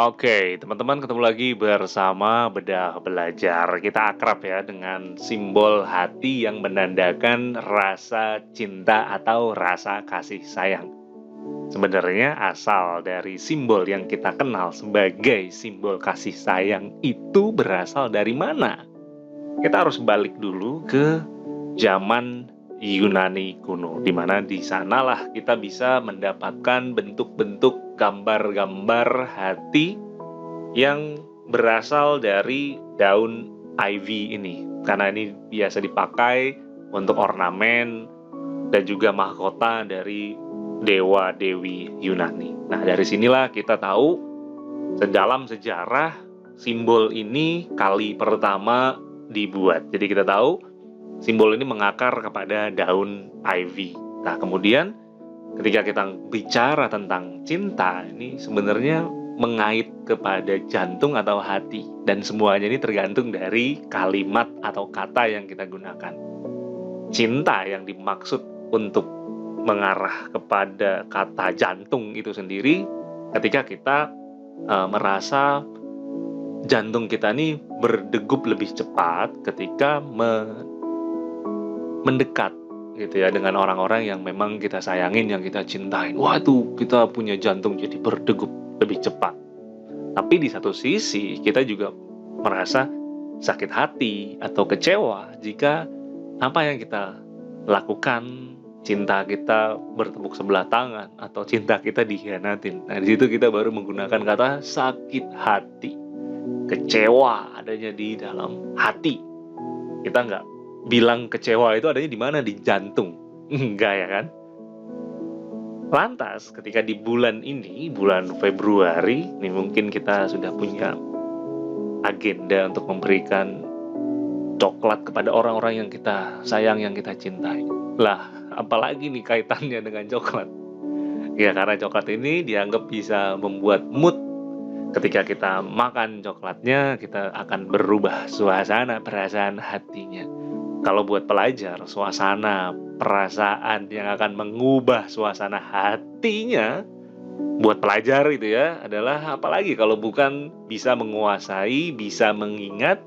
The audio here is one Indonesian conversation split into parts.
Oke, teman-teman ketemu lagi bersama Bedah Belajar. Kita akrab ya dengan simbol hati yang menandakan rasa cinta atau rasa kasih sayang. Sebenarnya asal dari simbol yang kita kenal sebagai simbol kasih sayang itu berasal dari mana? Kita harus balik dulu ke zaman Yunani kuno, di mana di sanalah kita bisa mendapatkan bentuk-bentuk gambar-gambar hati yang berasal dari daun ivy ini, karena ini biasa dipakai untuk ornamen dan juga mahkota dari dewa dewi Yunani. Nah, dari sinilah kita tahu dalam sejarah simbol ini kali pertama dibuat. Jadi kita tahu simbol ini mengakar kepada daun ivy. Nah, kemudian ketika kita bicara tentang cinta, ini sebenarnya mengait kepada jantung atau hati. Dan semuanya ini tergantung dari kalimat atau kata yang kita gunakan. Cinta yang dimaksud untuk mengarah kepada kata jantung itu sendiri ketika kita merasa jantung kita ini berdegup lebih cepat ketika mendekat gitu ya dengan orang-orang yang memang kita sayangin, yang kita cintain. Wah, tuh kita punya jantung jadi berdegup lebih cepat. Tapi di satu sisi kita juga merasa sakit hati atau kecewa jika apa yang kita lakukan, cinta kita bertepuk sebelah tangan atau cinta kita dikhianatin. Nah, di situ kita baru menggunakan kata sakit hati. Kecewa adanya di dalam hati. Kita nggak bilang kecewa itu adanya di mana? Di jantung. Enggak ya kan? Lantas ketika di bulan ini, bulan Februari, ini mungkin kita sudah punya agenda untuk memberikan coklat kepada orang-orang yang kita sayang, yang kita cintai. Lah, apalagi nih kaitannya dengan coklat? Ya, karena coklat ini dianggap bisa membuat mood. Ketika kita makan coklatnya, kita akan berubah suasana, perasaan hatinya. Kalau buat pelajar, suasana, perasaan yang akan mengubah suasana hatinya buat pelajar itu ya adalah apalagi kalau bukan bisa menguasai, bisa mengingat,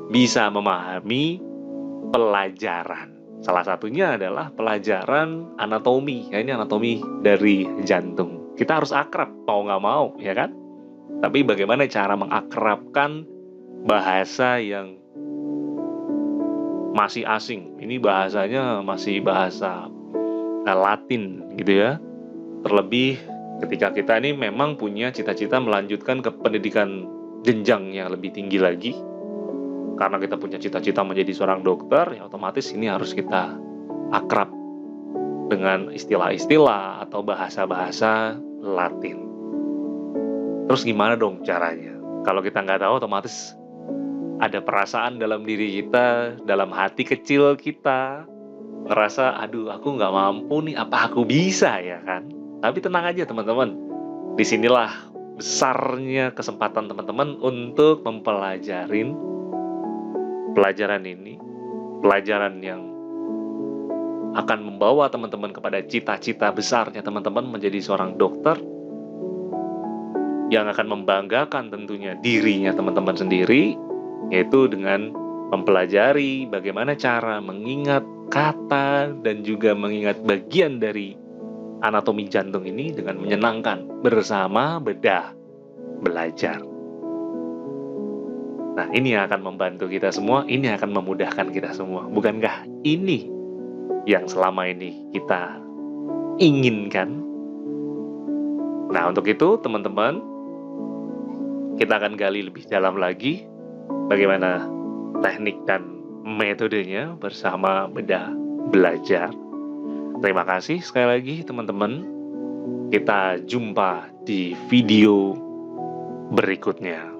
bisa memahami pelajaran. Salah satunya adalah pelajaran anatomi. Ya, ini anatomi dari jantung. Kita harus akrab, mau nggak mau, ya kan? Tapi bagaimana cara mengakrabkan bahasa yang masih asing? Ini bahasanya masih bahasa Latin gitu ya. Terlebih ketika kita ini memang punya cita-cita melanjutkan ke pendidikan jenjang yang lebih tinggi lagi. Karena kita punya cita-cita menjadi seorang dokter, ya otomatis ini harus kita akrab dengan istilah-istilah atau bahasa-bahasa Latin. Terus gimana dong caranya? Kalau kita nggak tahu, otomatis ada perasaan dalam diri kita, dalam hati kecil kita, ngerasa, aduh aku nggak mampu nih, apa aku bisa ya kan? Tapi tenang aja teman-teman, disinilah besarnya kesempatan teman-teman untuk mempelajarin pelajaran ini, pelajaran yang akan membawa teman-teman kepada cita-cita besarnya teman-teman menjadi seorang dokter, yang akan membanggakan tentunya dirinya teman-teman sendiri, yaitu dengan mempelajari bagaimana cara mengingat kata dan juga mengingat bagian dari anatomi jantung ini dengan menyenangkan bersama Bedah Belajar. Nah, ini yang akan membantu kita semua, ini akan memudahkan kita semua. Bukankah ini yang selama ini kita inginkan? Nah, untuk itu teman-teman, kita akan gali lebih dalam lagi bagaimana teknik dan metodenya bersama Bedah Belajar. Terima kasih sekali lagi teman-teman. Kita jumpa di video berikutnya.